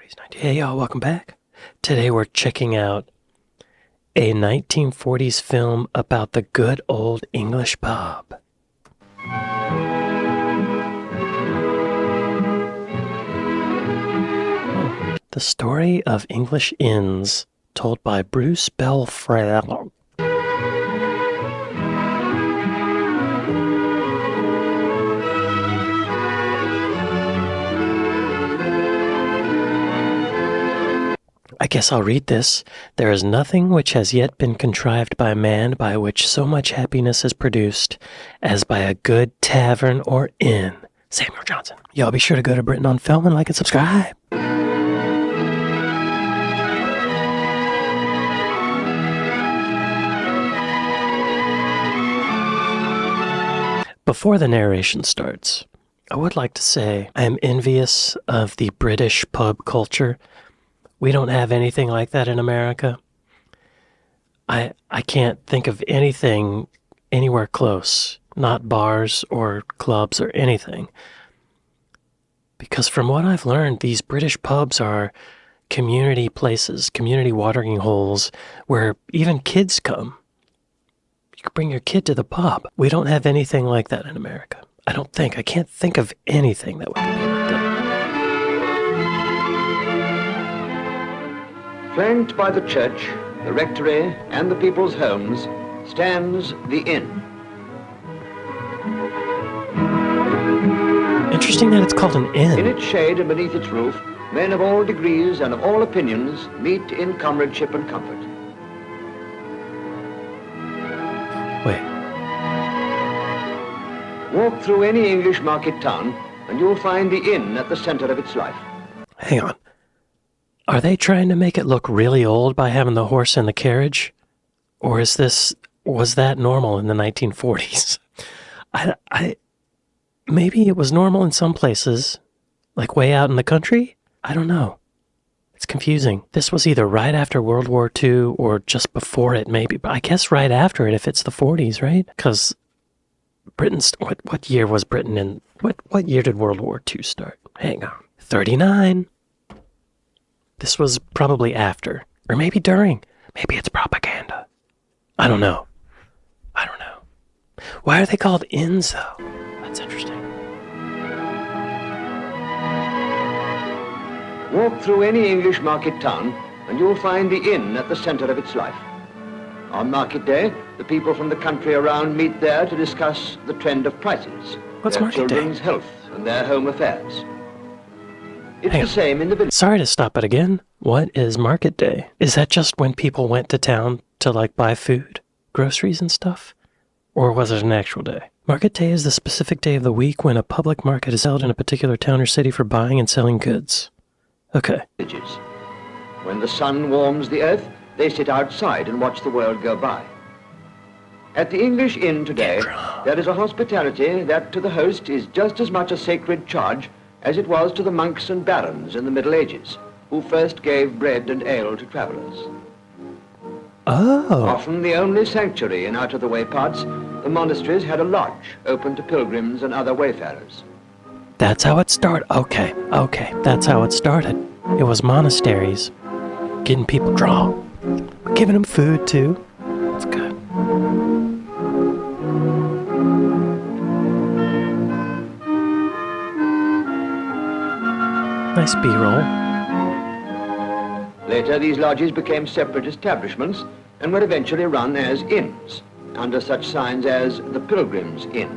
40s, 90s. Hey, y'all, welcome back. Today we're checking out a 1940s film about the good old English pub. The story of English inns, told by Bruce Belfrage. I guess I'll read this. There is nothing which has yet been contrived by man by which so much happiness is produced as by a good tavern or inn. Samuel Johnson. Y'all be sure to go to Britain on Film and like and subscribe. Before the narration starts, I would like to say I am envious of the British pub culture. We don't have anything like that in America. I can't think of anything anywhere close, not bars or clubs or anything. Because from what I've learned, these British pubs are community places, community watering holes where even kids come. You could bring your kid to the pub. We don't have anything like that in America. I don't think. I can't think of anything that would be like that. Flanked by the church, the rectory, and the people's homes, stands the inn. Interesting that it's called an inn. In its shade and beneath its roof, men of all degrees and of all opinions meet in comradeship and comfort. Wait. Walk through any English market town, and you'll find the inn at the center of its life. Hang on. Are they trying to make it look really old by having the horse and the carriage? Or was that normal in the 1940s? Maybe it was normal in some places, like way out in the country? I don't know. It's confusing. This was either right after World War II or just before it, maybe. But I guess right after it if it's the 40s, right? Because Britain's... What year was Britain in... What year did World War II start? Hang on. 39. This was probably after, or maybe during. Maybe it's propaganda. I don't know. Why are they called inns, though? That's interesting. Walk through any English market town, and you'll find the inn at the center of its life. On market day, the people from the country around meet there to discuss the trend of prices, What's their market day? children's health, and their home affairs. It's the same in the village. Sorry to stop it again. What is market day? Is that just when people went to town to buy food, groceries and stuff? Or was it an actual day? Market day is the specific day of the week when a public market is held in a particular town or city for buying and selling goods. Okay. When the sun warms the earth, they sit outside and watch the world go by. At the English inn today, there is a hospitality that to the host is just as much a sacred charge as it was to the monks and barons in the Middle Ages, who first gave bread and ale to travelers. Oh. Often the only sanctuary in out-of-the-way parts, the monasteries had a lodge open to pilgrims and other wayfarers. That's how it started. Okay. That's how it started. It was monasteries. Getting people drunk. Giving them food, too. That's good. Nice B-roll. Later, these lodges became separate establishments and were eventually run as inns, under such signs as the Pilgrim's Inn.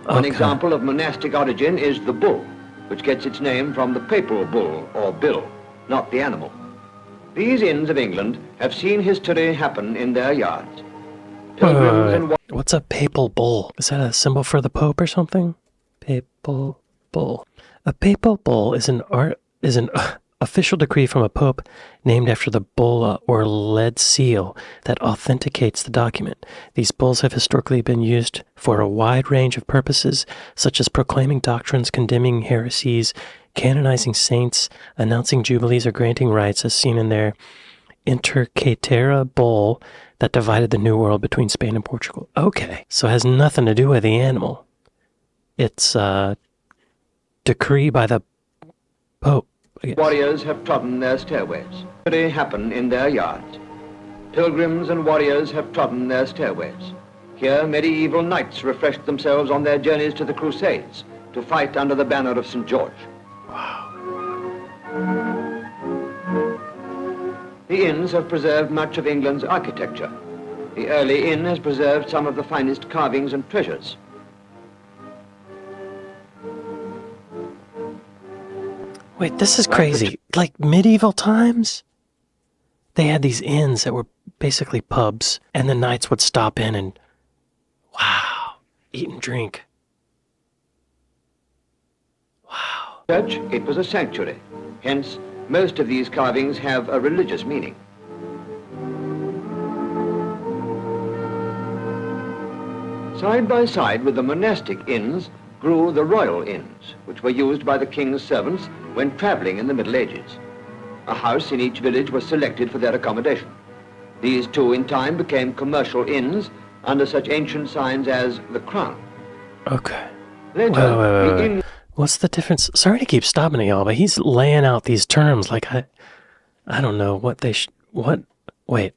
One example of monastic origin is the Bull, which gets its name from the papal bull, or bill, not the animal. These inns of England have seen history happen in their yards. Pilgrims and... What's a papal bull? Is that a symbol for the Pope or something? Papal bull. A papal bull is an official decree from a pope named after the bulla or lead seal that authenticates the document. These bulls have historically been used for a wide range of purposes, such as proclaiming doctrines, condemning heresies, canonizing saints, announcing jubilees, or granting rights, as seen in their Inter Caetera bull that divided the New World between Spain and Portugal. Okay, so it has nothing to do with the animal. It's a decree by the Pope. Yes. Warriors have trodden their stairways. They happen in their yards. Pilgrims and warriors have trodden their stairways. Here, medieval knights refreshed themselves on their journeys to the Crusades to fight under the banner of St. George. The inns have preserved much of England's architecture. The early inn has preserved some of the finest carvings and treasures. Wait, this is crazy. Like medieval times, they had these inns that were basically pubs, and the knights would stop in and, wow, eat and drink. Wow. Church, it was a sanctuary. Hence, most of these carvings have a religious meaning. Side by side with the monastic inns grew the royal inns, which were used by the king's servants when traveling in the Middle Ages. A house in each village was selected for their accommodation. These too in time became commercial inns under such ancient signs as the Crown. Okay. Later, Wait. What's the difference? Sorry to keep stopping at y'all, but he's laying out these terms like I don't know what they wait.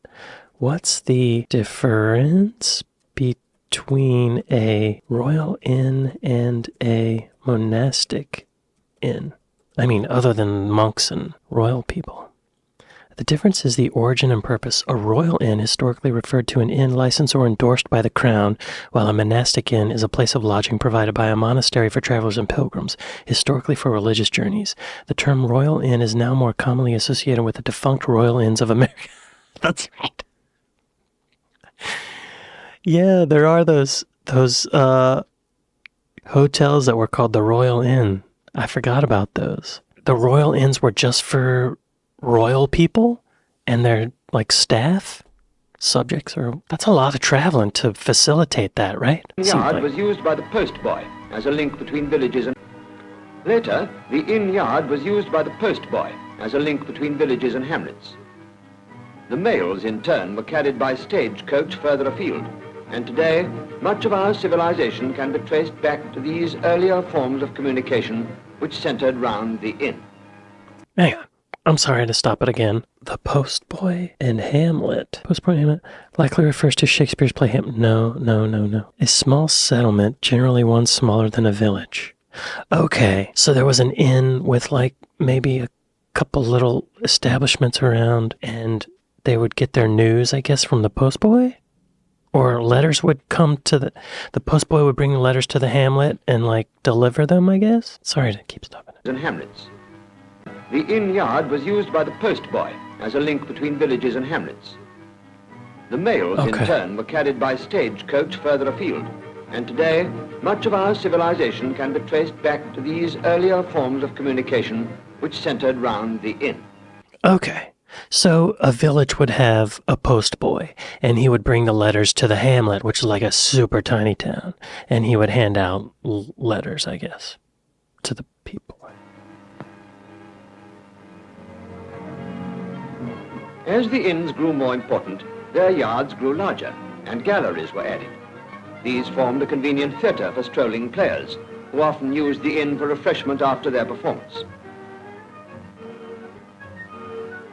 What's the difference between a royal inn and a monastic inn? I mean, other than monks and royal people. The difference is the origin and purpose. A royal inn historically referred to an inn licensed or endorsed by the crown, while a monastic inn is a place of lodging provided by a monastery for travelers and pilgrims, historically for religious journeys. The term royal inn is now more commonly associated with the defunct royal inns of America. That's right. Yeah, there are those hotels that were called the Royal Inn. I forgot about those. The Royal Inns were just for royal people and their like staff, subjects, or that's a lot of traveling to facilitate that, right? The yard was used by the postboy as a link between villages and... Later, the inn yard was used by the postboy as a link between villages and hamlets. The mails, in turn, were carried by stagecoach further afield, and today, much of our civilization can be traced back to these earlier forms of communication which centered round the inn. Hang on. I'm sorry to stop it again. The postboy and Hamlet. Postboy and Hamlet likely refers to Shakespeare's play Hamlet. No. A small settlement, generally one smaller than a village. Okay, so there was an inn with like maybe a couple little establishments around, and they would get their news, I guess, from the postboy? Or letters would come to the postboy would bring letters to the hamlet and like deliver them, I guess? Sorry to keep stopping it. And hamlets. The inn yard was used by the postboy as a link between villages and hamlets. The mails, in turn, were carried by stagecoach further afield, and today, much of our civilization can be traced back to these earlier forms of communication which centered round the inn. Okay. So a village would have a postboy, and he would bring the letters to the hamlet, which is like a super tiny town, and he would hand out letters, I guess, to the people. As the inns grew more important, their yards grew larger, and galleries were added. These formed a convenient theatre for strolling players, who often used the inn for refreshment after their performance.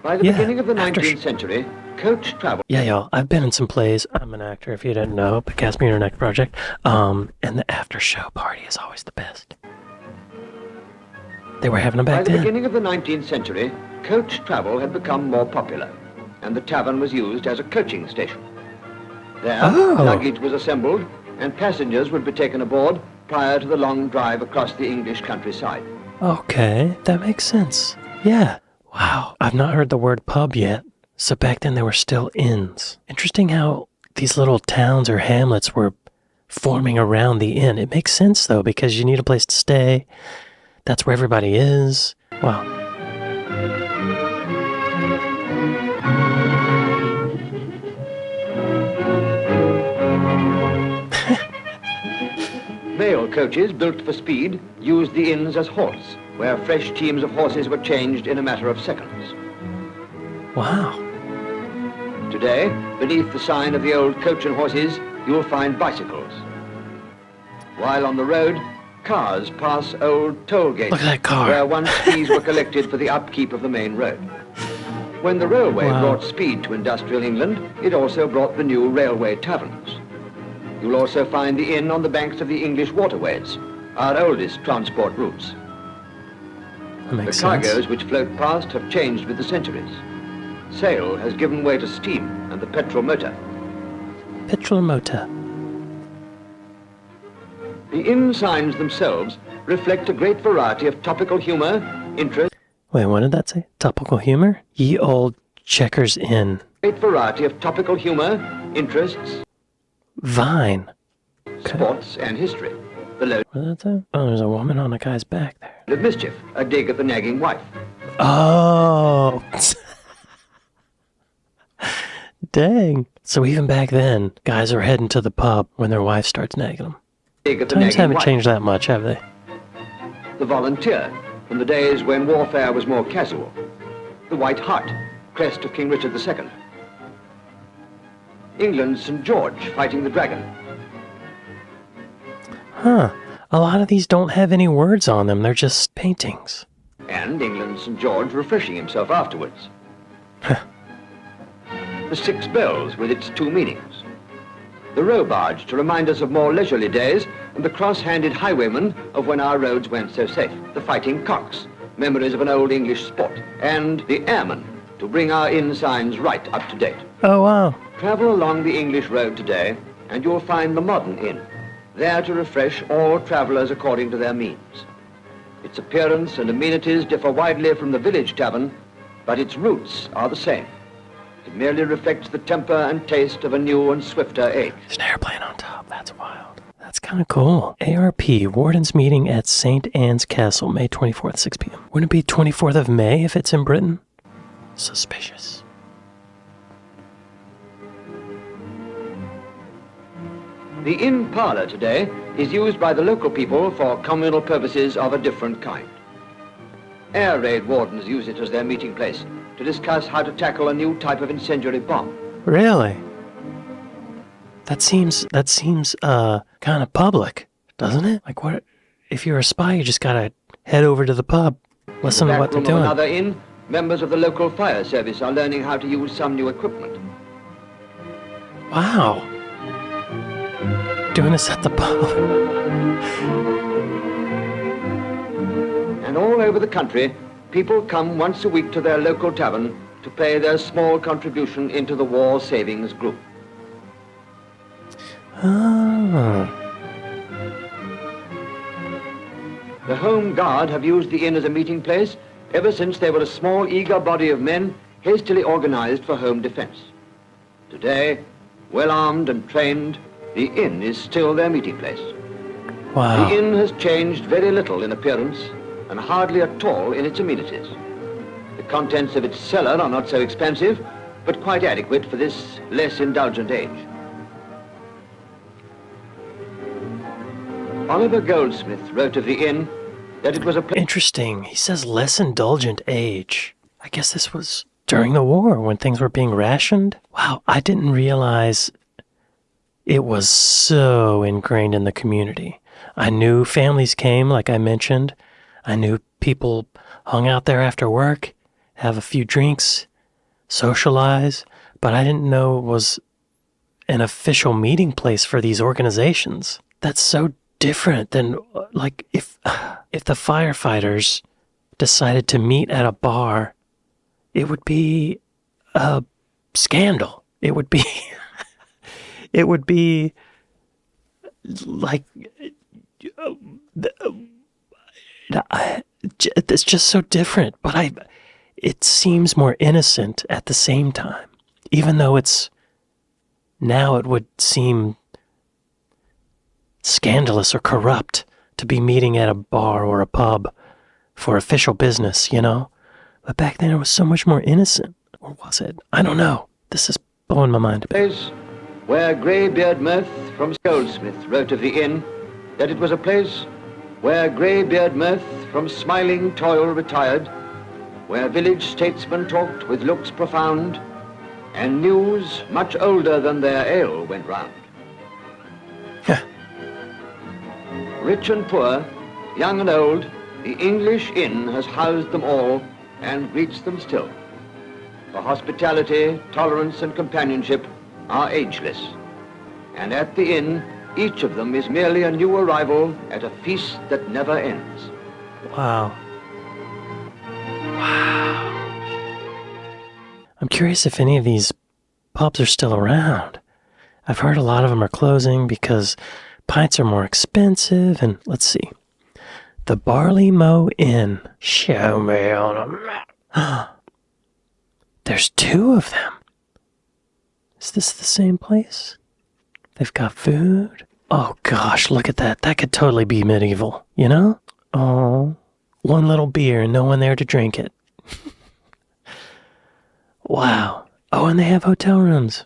By the beginning of the 19th century, coach travel... Yeah, y'all, I've been in some plays. I'm an actor, if you didn't know, but cast me in your next project. And the after-show party is always the best. They were having them back then. By the beginning of the 19th century, coach travel had become more popular, and the tavern was used as a coaching station. There, luggage was assembled, and passengers would be taken aboard prior to the long drive across the English countryside. Okay, that makes sense. Yeah. Wow, I've not heard the word pub yet. So back then there were still inns. Interesting how these little towns or hamlets were forming around the inn. It makes sense though, because you need a place to stay. That's where everybody is. Wow. Mail coaches built for speed used the inns as halts, where fresh teams of horses were changed in a matter of seconds. Wow. Today, beneath the sign of the old coach and horses, you'll find bicycles. While on the road, cars pass old toll gates. Look at that car. Where once fees were collected for the upkeep of the main road. When the railway Wow. brought speed to industrial England, it also brought the new railway taverns. You'll also find the inn on the banks of the English waterways, our oldest transport routes. That The makes cargoes sense. which float past have changed with the centuries. Sail has given way to steam and the petrol motor. Petrol motor. The inn signs themselves reflect a great variety of topical humor, interest, Wait, what did that say? Topical humor? Ye old Checkers Inn. great variety of topical humor, interests, Vine. sports, and history. The load What did that say? Oh, there's a woman on a guy's back there. of mischief, a dig at the nagging wife. Oh. Dang. So even back then, guys are heading to the pub when their wife starts nagging them. Dig at the Times nagging haven't wife. changed that much, have they? The volunteer, from the days when warfare was more casual. The White Hart, crest of King Richard II. England's St. George fighting the dragon. Huh. A lot of these don't have any words on them. They're just paintings. And England's St. George refreshing himself afterwards. The Six Bells with its two meanings. The row barge to remind us of more leisurely days, and the cross-handed highwayman of when our roads weren't so safe. The Fighting Cocks, memories of an old English sport. And the airman to bring our inn signs right up to date. Oh, wow. Travel along the English road today, and you'll find the modern inn, there to refresh all travellers according to their means. Its appearance and amenities differ widely from the village tavern, but its roots are the same. It merely reflects the temper and taste of a new and swifter age. There's an airplane on top. That's wild. That's kind of cool. ARP, Warden's Meeting at St. Anne's Castle, May 24th, 6 p.m. Wouldn't it be 24th of May if it's in Britain? Suspicious. The inn parlour today is used by the local people for communal purposes of a different kind. Air raid wardens use it as their meeting place to discuss how to tackle a new type of incendiary bomb. Really? That seems kind of public, doesn't it? Like, what if you're a spy, you just gotta head over to the pub, listen In to the what back they're room of doing. another inn, members of the local fire service are learning how to use some new equipment. Wow. Doing this at the pub. And all over the country, people come once a week to their local tavern to pay their small contribution into the war savings group. Oh. The Home Guard have used the inn as a meeting place ever since they were a small, eager body of men hastily organized for home defense. Today, well armed and trained, the inn is still their meeting place. Wow. The inn has changed very little in appearance and hardly at all in its amenities. The contents of its cellar are not so expensive, but quite adequate for this less indulgent age. Oliver Goldsmith wrote of the inn that it was a place Interesting. He says less indulgent age. I guess this was during the war when things were being rationed. Wow, I didn't realize it was so ingrained in the community. I knew families came, like I mentioned. I knew people hung out there after work, have a few drinks, socialize, but I didn't know it was an official meeting place for these organizations. That's so different than, like, if the firefighters decided to meet at a bar, it would be a scandal. It would be it would be like it's just so different, but it seems more innocent at the same time, even though now it would seem scandalous or corrupt to be meeting at a bar or a pub for official business, you know? But back then it was so much more innocent. Or was it? I don't know. This is blowing my mind a bit. place where greybeard mirth from Goldsmith wrote of the inn that it was a place where greybeard mirth from smiling toil retired, where village statesmen talked with looks profound, and news much older than their ale went round. Rich and poor, Young and old, the English inn has housed them all and greets them still. For hospitality, tolerance, and companionship are ageless. And at the inn, each of them is merely a new arrival at a feast that never ends. Wow. Wow. I'm curious if any of these pubs are still around. I've heard a lot of them are closing because pints are more expensive, and let's see. The Barley Mow Inn. Show me on a map. There's two of them. Is this the same place? They've got food. Oh gosh, look at that. That could totally be medieval, you know? Oh, one little beer and no one there to drink it. Wow. Oh, and they have hotel rooms.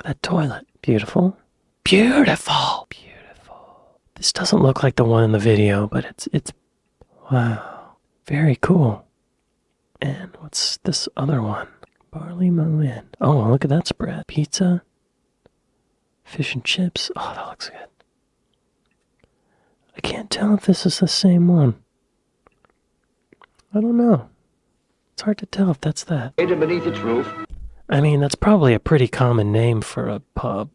That toilet. Beautiful. Beautiful. Beautiful. This doesn't look like the one in the video, but it's wow. Very cool. And what's this other one? Barley Mow Inn. Oh, look at that spread. Pizza. Fish and chips. Oh, that looks good. I can't tell if this is the same one. I don't know. It's hard to tell if that's that. Beneath its roof. I mean, that's probably a pretty common name for a pub.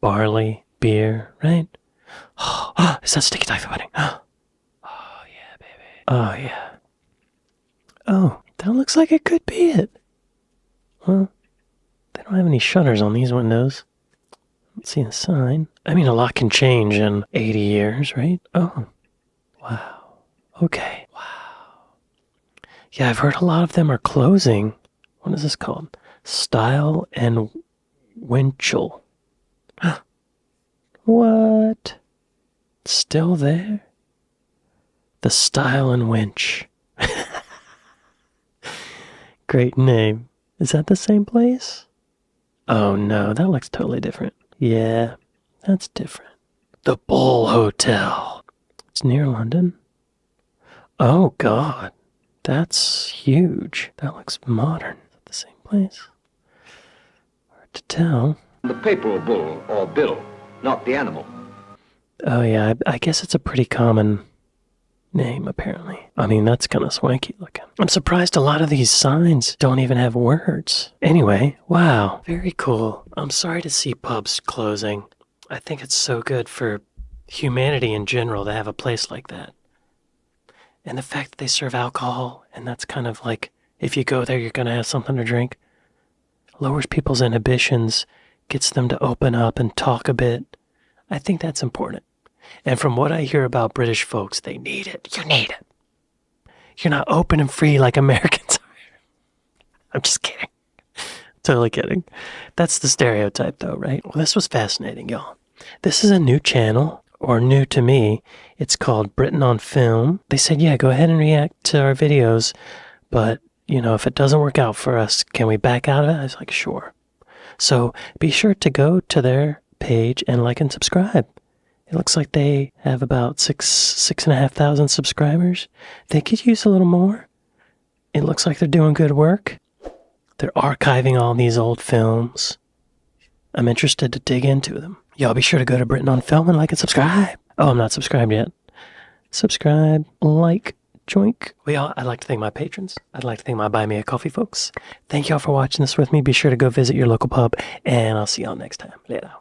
Barley, beer, right? Oh, is that sticky taffy pudding? Oh, yeah, baby. Oh, yeah. Oh, that looks like it could be it. Well, they don't have any shutters on these windows. Let's see the sign. I mean, a lot can change in 80 years, right? Oh, wow. Okay. Wow. Yeah, I've heard a lot of them are closing. What is this called? Style and Winchell. What? Still there? The Style and Winch. Great name. Is that the same place? Oh no, that looks totally different. Yeah, that's different. The Bull Hotel. It's near London. Oh god, that's huge. That looks modern. Is that the same place? Hard to tell. The papal bull, or bill, not the animal. Oh yeah, I guess it's a pretty common name, apparently. I mean, that's kind of swanky looking. I'm surprised a lot of these signs don't even have words. Anyway, wow, very cool. I'm sorry to see pubs closing. I think it's so good for humanity in general to have a place like that. And the fact that they serve alcohol, and that's kind of like, if you go there, you're going to have something to drink, lowers people's inhibitions, gets them to open up and talk a bit. I think that's important. And from what I hear about British folks, they need it. You need it. You're not open and free like Americans are. I'm just kidding. Totally kidding. That's the stereotype though, right? Well, this was fascinating, y'all. This is a new channel, or new to me. It's called Britain on Film. They said, yeah, go ahead and react to our videos, but, you know, if it doesn't work out for us, can we back out of it? I was like, sure. So be sure to go to their page and like and subscribe. It looks like they have about 6,500 subscribers. They could use a little more. It looks like they're doing good work. They're archiving all these old films. I'm interested to dig into them. Y'all be sure to go to Britain on Film and like and subscribe. Oh, I'm not subscribed yet. Subscribe, like, joink. I'd like to thank my patrons. I'd like to thank my Buy Me a Coffee folks. Thank y'all for watching this with me. Be sure to go visit your local pub, and I'll see y'all next time. Later.